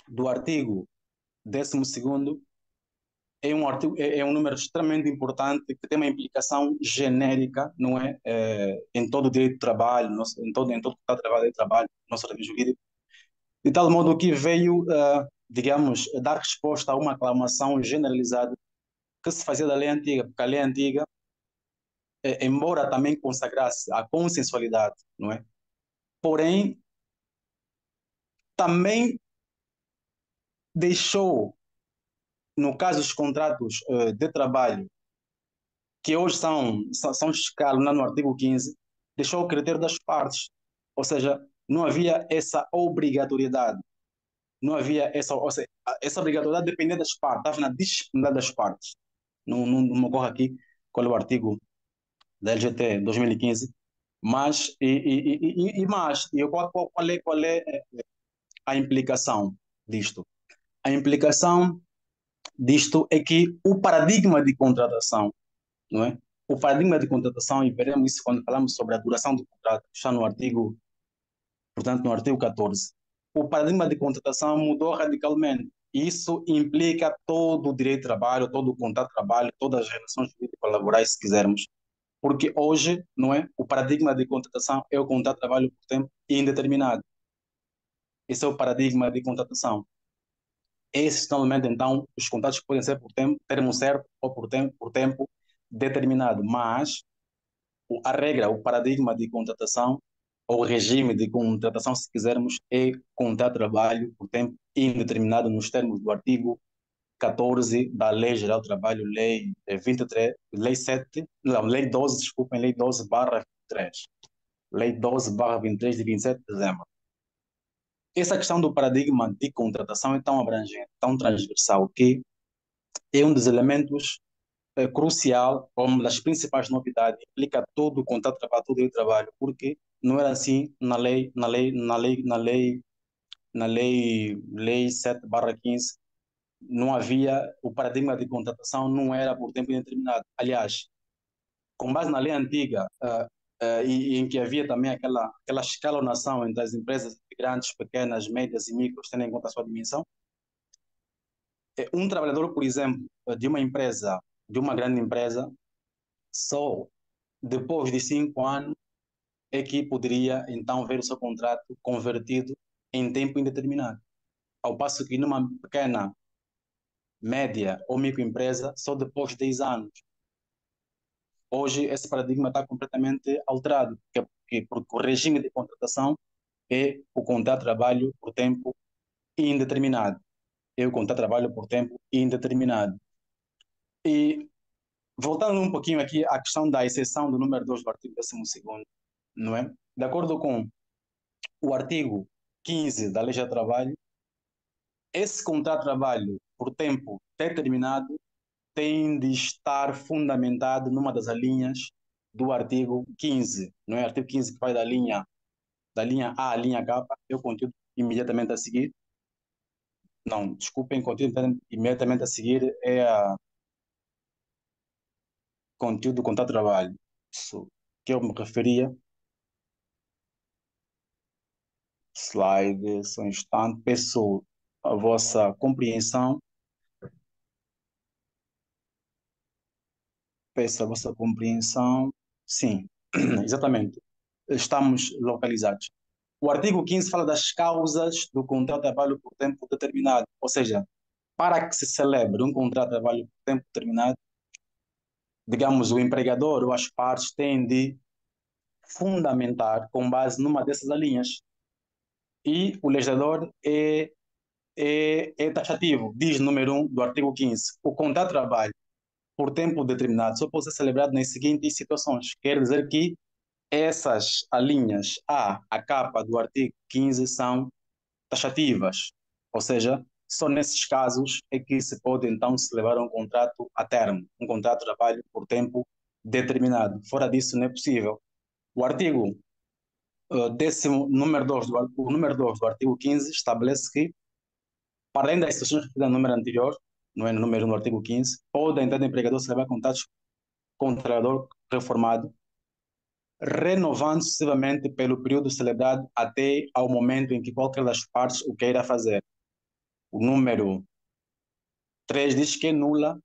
do artigo 12º é um número extremamente importante que tem uma implicação genérica, não é? Em todo o direito do trabalho, em todo o contrato de trabalho, nosso regime jurídico, de tal modo que veio, digamos, dar resposta a uma aclamação generalizada que se fazia da lei antiga, porque a lei antiga, embora também consagrasse a consensualidade, não é? Porém, também deixou, no caso dos contratos de trabalho, que hoje são escalonados no artigo 15, deixou o critério das partes. Ou seja, não havia essa obrigatoriedade. Não havia essa, ou seja, essa obrigatoriedade dependia das partes, estava na disponibilidade das partes. Não me ocorre aqui qual é o artigo da LGT 2015, mas, qual é a implicação disto? A implicação disto é que o paradigma de contratação, não é? O paradigma de contratação, e veremos isso quando falamos sobre a duração do contrato, está no artigo, portanto, no artigo 14. O paradigma de contratação mudou radicalmente. Isso implica todo o direito de trabalho, todo o contrato de trabalho, todas as relações jurídico-laborais, se quisermos. Porque hoje, não é? O paradigma de contratação é o contrato de trabalho por tempo indeterminado. Esse é o paradigma de contratação. Excepcionalmente, então, os contratos podem ser por tempo, termo certo ou por tempo determinado, mas a regra, o paradigma de contratação, ou regime de contratação, se quisermos, é contrato de trabalho por tempo indeterminado nos termos do artigo 14 da Lei Geral do Trabalho, Lei 23, Lei 7, não, Lei 12, desculpem, Lei 12/23. Lei 12/23 de 27 de dezembro. Essa questão do paradigma de contratação é tão abrangente, tão transversal, que é um dos elementos crucial, ou uma das principais novidades, implica todo o contrato de trabalho, todo o trabalho, porque não era assim lei 7/15, não havia o paradigma de contratação, não era por tempo indeterminado. Aliás, com base na lei antiga, e em que havia também aquela escalonação entre as empresas grandes, pequenas, médias e micros, tendo em conta a sua dimensão, um trabalhador, por exemplo, de uma empresa, de uma grande empresa, só depois de 5 anos é que poderia então ver o seu contrato convertido em tempo indeterminado. Ao passo que numa pequena, média ou microempresa, só depois de 10 anos. Hoje esse paradigma está completamente alterado, porque o regime de contratação é o contrato de trabalho por tempo indeterminado. É o contrato de trabalho por tempo indeterminado. E voltando um pouquinho aqui à questão da exceção do número 2 do artigo 12º, não é? De acordo com o artigo 15 da Lei de Trabalho, esse contrato de trabalho por tempo determinado tem de estar fundamentado numa das linhas do artigo 15, não é? Artigo 15 que vai da linha A à linha K, é o conteúdo imediatamente a seguir. Não, desculpem, conteúdo imediatamente a seguir é a conteúdo do contrato de trabalho. Isso que eu me referia. Slide, só um instante, peço a vossa compreensão, peço a vossa compreensão. Sim, exatamente. Estamos localizados. O artigo 15 fala das causas do contrato de trabalho por tempo determinado, ou seja, para que se celebre um contrato de trabalho por tempo determinado, digamos, o empregador ou as partes têm de fundamentar com base numa dessas linhas. E o legislador é taxativo, diz no número 1 do artigo 15, o contrato de trabalho por tempo determinado só pode ser celebrado nas seguintes situações. Quer dizer que essas alíneas A capa do artigo 15 são taxativas, ou seja, só nesses casos é que se pode então celebrar um contrato a termo, um contrato de trabalho por tempo determinado. Fora disso não é possível. O artigo o número 2 do artigo 15 estabelece que, para além das situações referidas no número anterior, não é no número 1 do artigo 15, pode então o empregador celebrar contratos com o trabalhador reformado, renovando sucessivamente pelo período celebrado até ao momento em que qualquer das partes o queira fazer. O número 3 diz que é nula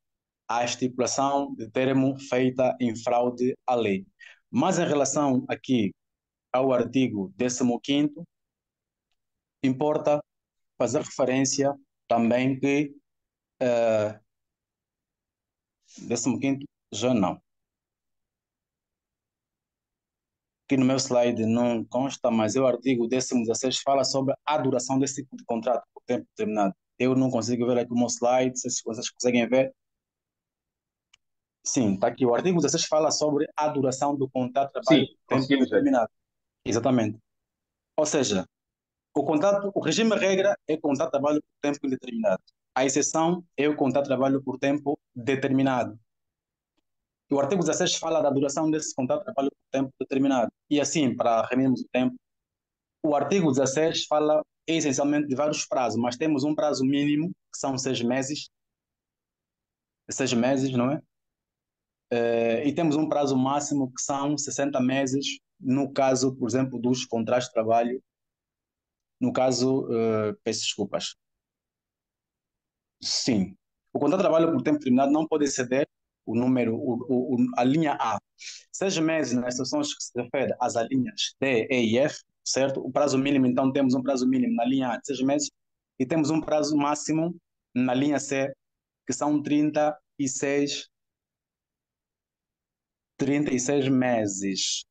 a estipulação de termo feita em fraude à lei. Mas em relação aqui ao artigo 15º, importa fazer referência também que 15º já não. Aqui no meu slide não consta, mas o artigo 16 fala sobre a duração desse tipo de contrato por tempo determinado. Eu não consigo ver aqui o meu slide, se vocês conseguem ver. Sim, está aqui. O artigo 16 fala sobre a duração do contrato de trabalho Sim, por tempo conseguimos ver. determinado. Exatamente. Ou seja, o regime regra é contrato de trabalho por tempo indeterminado. A exceção é o contrato de trabalho por tempo determinado. O artigo 16 fala da duração desse contrato de trabalho por tempo determinado. E assim, para remirmos o tempo, o artigo 16 fala essencialmente de vários prazos, mas temos um prazo mínimo, que são 6 meses, 6 meses, não é? E temos um prazo máximo, que são 60 meses, no caso, por exemplo, dos contratos de trabalho. No caso, peço desculpas. Sim. O contrato de trabalho por tempo determinado não pode exceder a linha A. 6 meses nas situações que se refere às alíneas D, E e F, certo? O prazo mínimo, então, temos um prazo mínimo na linha A de 6 meses e temos um prazo máximo na linha C, que são 36 meses.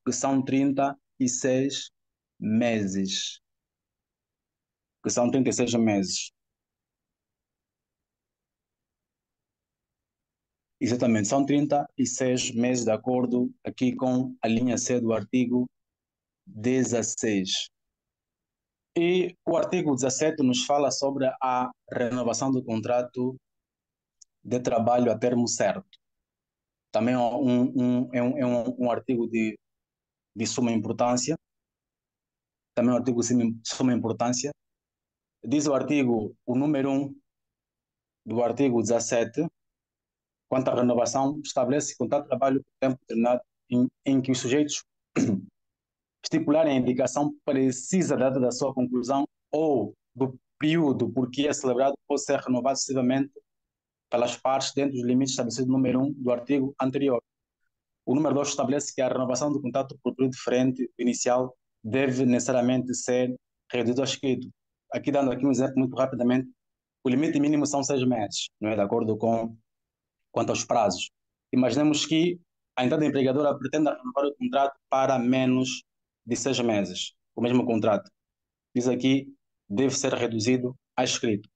Que são 36 meses. Que são 36 meses. Exatamente, são 36 meses de acordo aqui com a linha C do artigo 16. E o artigo 17 nos fala sobre a renovação do contrato de trabalho a termo certo. Também é um artigo de suma importância. Também é um artigo de suma importância. Diz o artigo, o número 1 do artigo 17, quanto à renovação, estabelece contrato de trabalho por tempo determinado em que os sujeitos estipularem a indicação precisa da data da sua conclusão ou do período por que é celebrado pode ser renovado sucessivamente pelas partes dentro dos limites estabelecidos no número 1 do artigo anterior. O número 2 estabelece que a renovação do contrato por período diferente do inicial deve necessariamente ser reduzido ao escrito. Aqui dando aqui um exemplo muito rapidamente, o limite mínimo são 6 meses, não é? De acordo com quanto aos prazos. Imaginemos que a entrada empregadora pretenda renovar o contrato para menos de 6 meses, o mesmo contrato. Diz aqui, deve ser reduzido a escrito.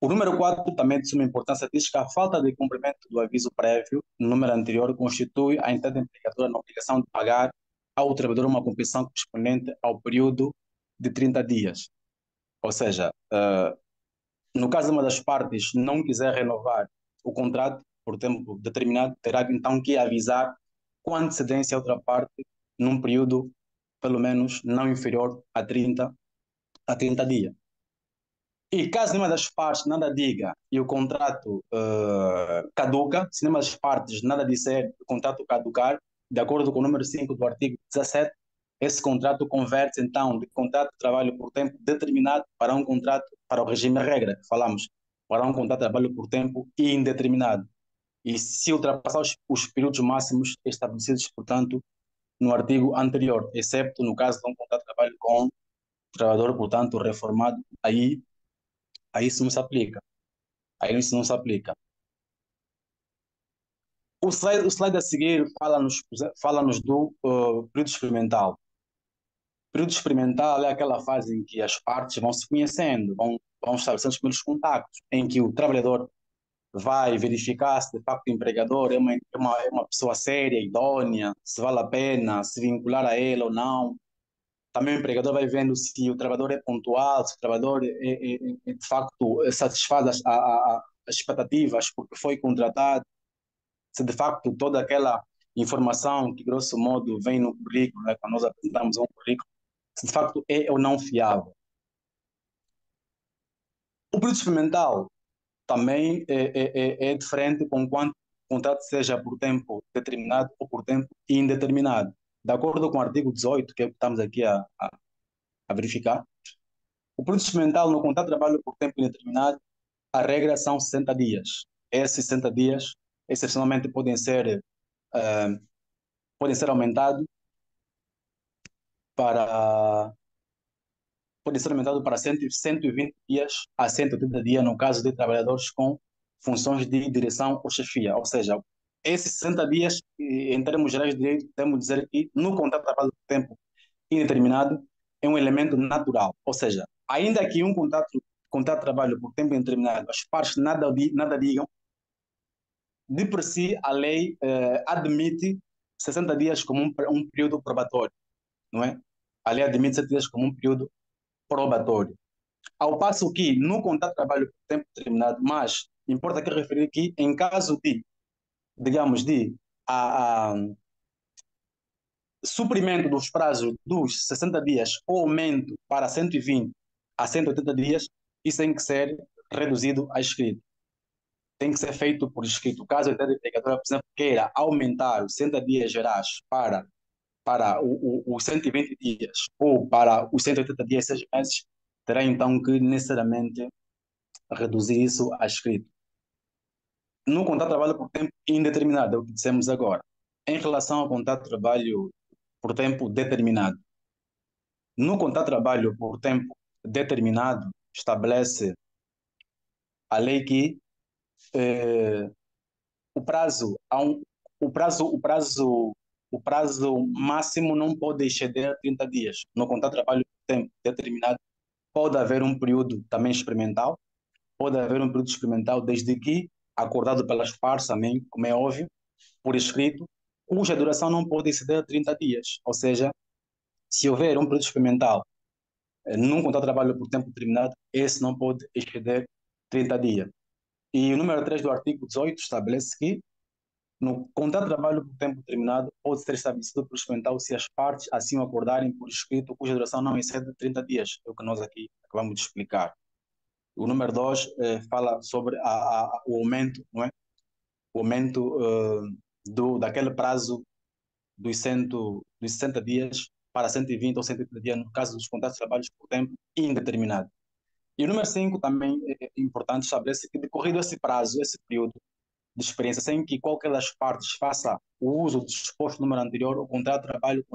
O número 4 também de suma importância diz que a falta de cumprimento do aviso prévio no número anterior constitui a entrada empregadora na obrigação de pagar ao trabalhador uma compensação correspondente ao período de 30 dias. Ou seja, no caso de uma das partes não quiser renovar o contrato por tempo determinado, terá então que avisar com antecedência a outra parte num período pelo menos não inferior a 30 dias. E caso nenhuma das partes nada diga e o contrato caduca, se nenhuma das partes nada disser o contrato caducar, de acordo com o número 5 do artigo 17, esse contrato converte então de contrato de trabalho por tempo determinado para um contrato, para o regime regra, que falamos, para um contrato de trabalho por tempo indeterminado. E se ultrapassar os períodos máximos estabelecidos, portanto, no artigo anterior, excepto no caso de um contrato de trabalho com trabalhador, portanto, reformado, aí isso não se aplica. Aí isso não se aplica. O slide a seguir fala-nos do período experimental. O período experimental é aquela fase em que as partes vão se conhecendo, vão estabelecendo os primeiros contactos, em que o trabalhador vai verificar se de facto o empregador é uma pessoa séria, idônea, se vale a pena se vincular a ele ou não. Também o empregador vai vendo se o trabalhador é pontual, se o trabalhador de facto satisfaz as expectativas porque foi contratado, se de facto toda aquela informação que grosso modo vem no currículo, né, quando nós apresentamos um currículo, se de facto é ou não fiável. O período experimental também é diferente com quanto o contrato seja por tempo determinado ou por tempo indeterminado. De acordo com o artigo 18, que é o que estamos aqui a verificar, o período experimental no contrato de trabalho por tempo indeterminado, a regra são 60 dias. Esses 60 dias, excepcionalmente, podem ser aumentados para pode ser aumentado para 120 dias a 180 dias no caso de trabalhadores com funções de direção ou chefia. Ou seja, esses 60 dias, em termos gerais de direito, temos de dizer que no contrato de trabalho por tempo indeterminado é um elemento natural. Ou seja, ainda que um contrato de trabalho por tempo indeterminado, as partes nada digam, de por si a lei admite 60 dias como um período probatório, não é? A lei admite 60 dias como um período probatório. Ao passo que no contrato de trabalho por tempo determinado, mas importa aqui referir que em caso de, digamos, de a suprimento dos prazos dos 60 dias ou aumento para 120 a 180 dias, isso tem que ser reduzido a escrito. Tem que ser feito por escrito. Caso a entidade empregadora, por exemplo, queira aumentar os 60 dias gerais para os 120 dias ou para os 180 dias, 6 meses, terá então que necessariamente reduzir isso a escrito. No contrato de trabalho por tempo indeterminado, é o que dissemos agora. Em relação ao contrato de trabalho por tempo determinado. No contrato de trabalho por tempo determinado, estabelece a lei que o prazo, o prazo, o prazo, o prazo máximo não pode exceder 30 dias. No contrato de trabalho por tempo determinado, pode haver um período também experimental, pode haver um período experimental desde que acordado pelas partes também, como é óbvio, por escrito, cuja duração não pode exceder 30 dias. Ou seja, se houver um período experimental num contrato de trabalho por tempo determinado, esse não pode exceder 30 dias. E o número 3 do artigo 18 estabelece que no contrato de trabalho por tempo determinado pode ser estabelecido por experimental se as partes assim o acordarem por escrito, cuja duração não excede 30 dias. É o que nós aqui acabamos de explicar. O número 2 fala sobre o aumento, não é? O aumento daquele prazo dos 60 dias para 120 ou 130 dias, no caso dos contratos de trabalho por tempo indeterminado. E o número 5 também é importante, estabelece que, decorrido esse prazo, esse período de experiência, sem que qualquer das partes faça o uso do disposto no número anterior, o contrato de trabalho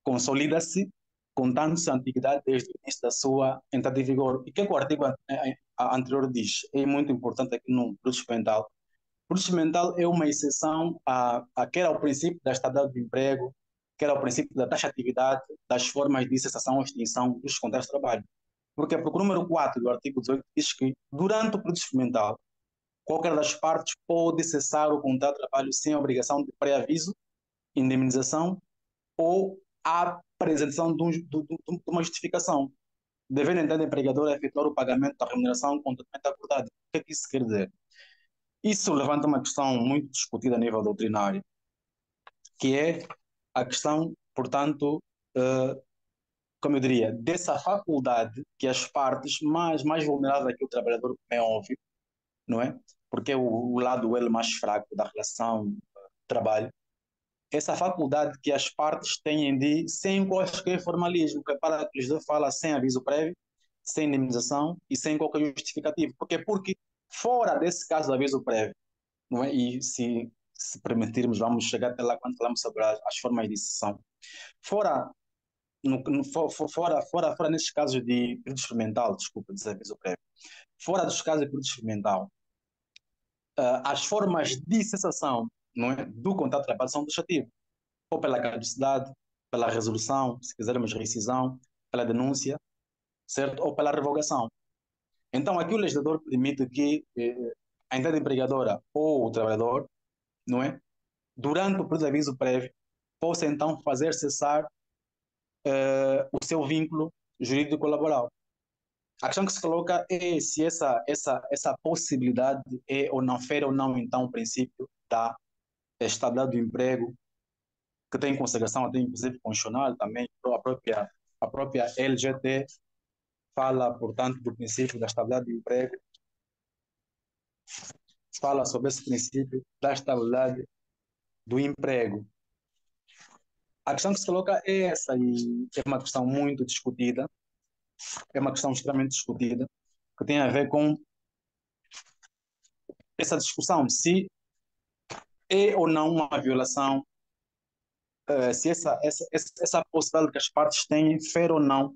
consolida-se, contando-se a antiguidade desde o início da sua entrada em vigor. E o que o artigo anterior diz? É muito importante aqui no período experimental. O período experimental é uma exceção quer ao princípio da estabilidade do emprego, quer ao princípio da taxatividade, das formas de cessação ou extinção dos contratos de trabalho. Porque o número 4 do artigo 18 diz que, durante o período experimental, qualquer das partes pode cessar o contrato de trabalho sem obrigação de pré-aviso, indemnização ou apresentação de uma justificação, devendo então o empregador efetuar o pagamento da remuneração contratualmente acordada. O que é que isso quer dizer? Isso levanta uma questão muito discutida a nível doutrinário, que é a questão, portanto, como eu diria, dessa faculdade que as partes mais vulneráveis aqui, o trabalhador, é óbvio, não é? Porque é o lado ele mais fraco da relação trabalho, essa faculdade que as partes têm de, sem qualquer formalismo, que para que os fala sem aviso prévio, sem indemnização e sem qualquer justificativo. Porque fora desse caso do aviso prévio, não é? E se permitirmos, vamos chegar até lá quando falamos sobre as formas de exceção. Fora, fora nesses casos de período experimental, desculpa, desaviso prévio, fora dos casos de período experimental, as formas de cessação, não é, do contrato de trabalho são taxativas, ou pela caducidade, pela resolução, se quisermos rescisão, pela denúncia, certo? Ou pela revogação. Então, aqui o legislador permite que a entidade empregadora ou o trabalhador, não é, durante o período de aviso prévio, possa então fazer cessar o seu vínculo jurídico laboral. A questão que se coloca é se essa possibilidade é ou não fere ou não então o princípio da estabilidade do emprego, que tem consagração até inclusive constitucional também, a própria LGT fala, portanto, do princípio da estabilidade do emprego, fala sobre esse princípio da estabilidade do emprego. A questão que se coloca é essa, e é uma questão muito discutida, é uma questão extremamente discutida, que tem a ver com essa discussão, se é ou não uma violação, se essa possibilidade que as partes têm, fere ou não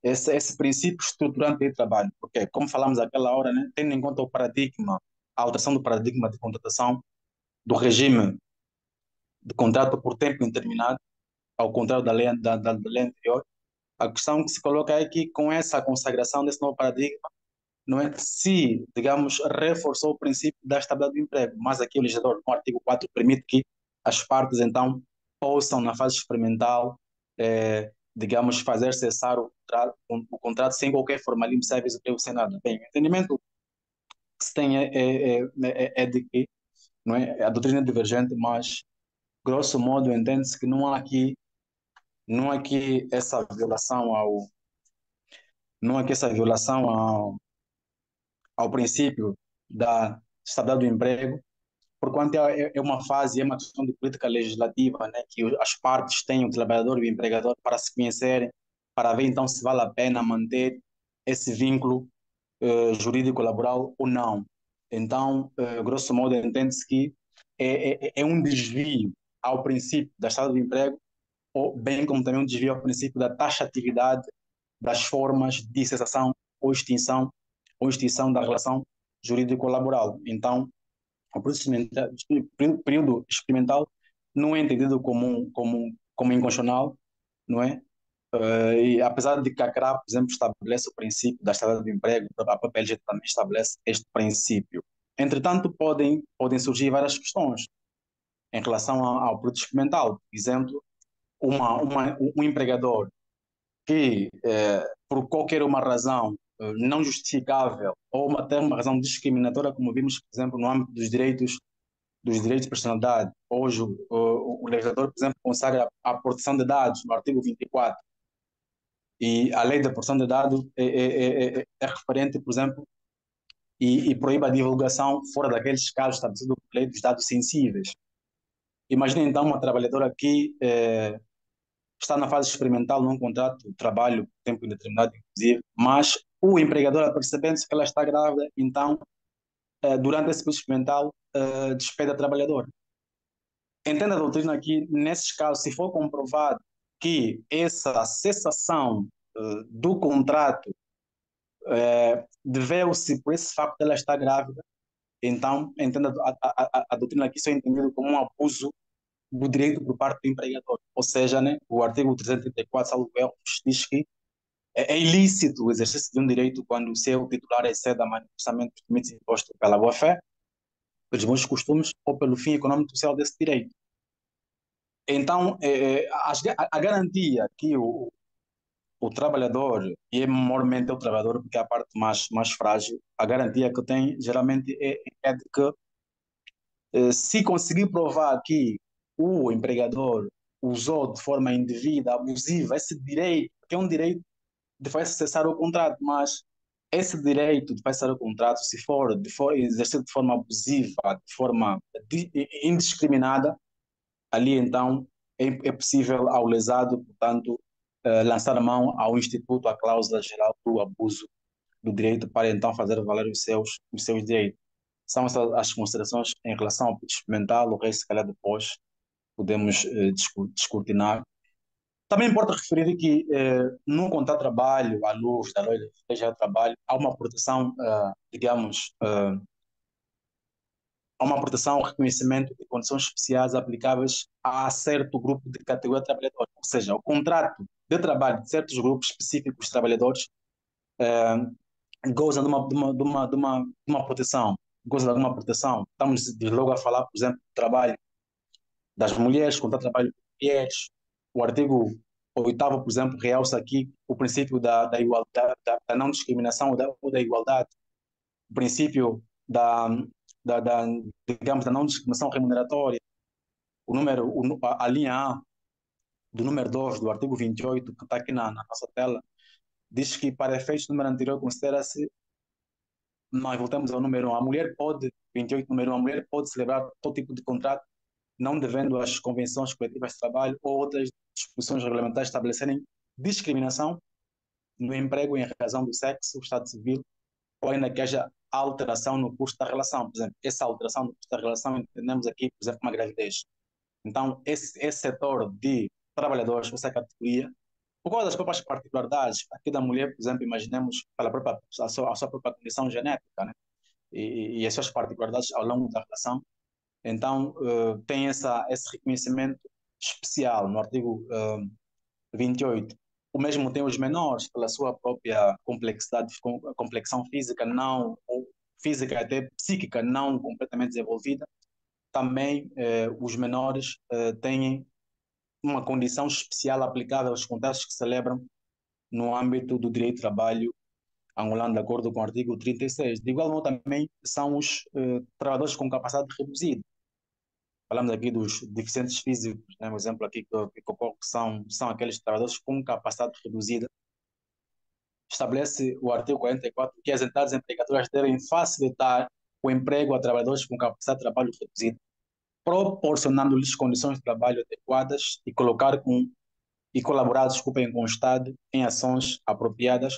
esse princípio estruturante de trabalho. Porque, como falamos aquela hora, né, tendo em conta o paradigma, a alteração do paradigma de contratação, do regime de contrato por tempo indeterminado, ao contrário da lei anterior, a questão que se coloca é que, com essa consagração desse novo paradigma, não é se, digamos, reforçou o princípio da estabilidade do emprego, mas aqui o legislador, no artigo 4, permite que as partes, então, possam, na fase experimental, digamos, fazer cessar o contrato sem qualquer formalismo, sem aviso prévio, sem nada. Bem, o entendimento que se tem é de que, não é, a doutrina é divergente, mas, grosso modo, entende-se que não há aqui essa violação não há aqui essa violação ao princípio da estabilidade do emprego, porquanto é uma fase, é uma questão de política legislativa, né, que as partes têm, o trabalhador e o empregador, para se conhecerem, para ver então se vale a pena manter esse vínculo jurídico-laboral ou não. Então, grosso modo, entende-se que é um desvio ao princípio da estabilidade do emprego, ou bem como também um desvio ao princípio da taxatividade das formas de cessação ou extinção da relação jurídico-laboral. Então, o período experimental não é entendido como inconstitucional, não é? E apesar de que a CRA, por exemplo, estabelece o princípio da estabilidade do emprego, a PPLG também estabelece este princípio. Entretanto, podem surgir várias questões em relação ao produto experimental. Por exemplo, um empregador que, por qualquer uma razão não justificável ou até uma razão discriminatória, como vimos, por exemplo, no âmbito dos direitos de personalidade, hoje o legislador, por exemplo, consagra a proteção de dados no artigo 24 e a lei da proteção de dados é referente, por exemplo, e proíbe a divulgação fora daqueles casos estabelecidos por lei dos dados sensíveis. Imagina então uma trabalhadora que está na fase experimental num contrato de trabalho por tempo indeterminado, inclusive, mas o empregador, percebendo-se que ela está grávida, então, durante esse período experimental, despede a trabalhadora. Entenda a doutrina aqui, nesses casos, se for comprovado que essa cessação do contrato deveu-se por esse facto de ela estar grávida, então, entenda a doutrina aqui só é entendido como um abuso do direito por parte do empregador. Ou seja, né, o artigo 334, salvo erro, diz que é ilícito o exercício de um direito quando o seu titular excede a manifestamente dos limites impostos pela boa-fé, pelos bons costumes ou pelo fim econômico e social desse direito. Então, a garantia que o trabalhador, e é maiormente o trabalhador porque é a parte mais frágil, a garantia que tem geralmente é de que se conseguir provar que o empregador usou de forma indevida, abusiva, esse direito, que é um direito de fazer cessar o contrato, mas esse direito de fazer cessar o contrato, se for exercido de forma abusiva, de forma indiscriminada, ali então é possível ao lesado, portanto, lançar mão ao Instituto, à cláusula geral do abuso do direito para então fazer valer os seus direitos. São essas as considerações em relação ao período experimental, o resto, se calhar, depois podemos descortinar. Também importa referir que no contrato de trabalho, à luz da lei de trabalho, há uma proteção, digamos, há uma proteção, reconhecimento de condições especiais aplicáveis a certo grupo de categoria de trabalhadores. Ou seja, o contrato de trabalho de certos grupos específicos de trabalhadores goza de uma proteção, goza de alguma proteção. Estamos de logo a falar, por exemplo, do trabalho das mulheres, contrato de trabalho de mulheres. O artigo 8º, por exemplo, realça aqui o princípio da igualdade, da não discriminação ou da igualdade, o princípio da, digamos, da não discriminação remuneratória. A linha A do número 2 do artigo 28, que está aqui na nossa tela, diz que para efeitos do número anterior considera-se, nós voltamos ao número 1, a mulher pode, 28, número 1, a mulher pode celebrar todo tipo de contrato, não devendo as convenções coletivas de trabalho ou outras disposições regulamentares estabelecerem discriminação no emprego em razão do sexo, estado civil, ou ainda que haja alteração no custo da relação. Por exemplo, essa alteração no custo da relação entendemos aqui, por exemplo, uma gravidez. Então, esse setor de trabalhadores, essa categoria, por causa das próprias particularidades aqui da mulher, por exemplo, imaginemos a sua própria condição genética, né? E as suas particularidades ao longo da relação, então tem esse reconhecimento especial no artigo 28. O mesmo tem os menores, pela sua própria complexidade, complexão física, não, ou física até psíquica não completamente desenvolvida. Também os menores têm uma condição especial aplicável aos contratos que se celebram no âmbito do direito de trabalho angolano, de acordo com o artigo 36. De igual modo, também são os trabalhadores com capacidade reduzida. Falamos aqui dos deficientes físicos, né? Um exemplo aqui que ocorre que são aqueles trabalhadores com capacidade reduzida. Estabelece o artigo 44 que as entidades empregadoras devem facilitar o emprego a trabalhadores com capacidade de trabalho reduzida, proporcionando-lhes condições de trabalho adequadas e colaborar, desculpem, com o Estado em ações apropriadas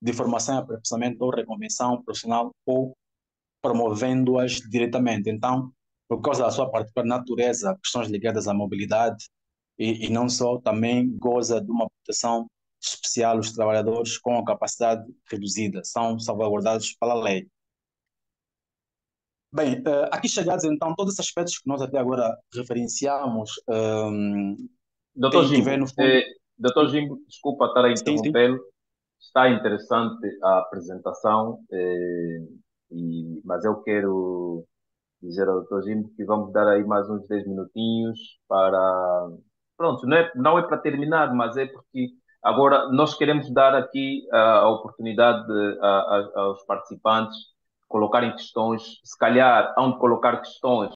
de formação e aperfeiçoamento ou reconvenção profissional ou promovendo-as diretamente. Então, por causa da sua particular natureza, questões ligadas à mobilidade e não só, também goza de uma proteção especial os trabalhadores com a capacidade reduzida, são salvaguardados pela lei. Bem, aqui chegados então, todos esses aspectos que nós até agora referenciamos Doutor têm que ver Jimbo, no fundo. Doutor Jimbo, desculpa estar a Sim, sim. interrompê-lo. Está interessante a apresentação, mas eu quero dizer ao doutor Jimbo que vamos dar aí mais uns 10 minutinhos para. Pronto, não é para terminar, mas é porque agora nós queremos dar aqui a oportunidade aos participantes colocarem questões, se calhar, hão de colocar questões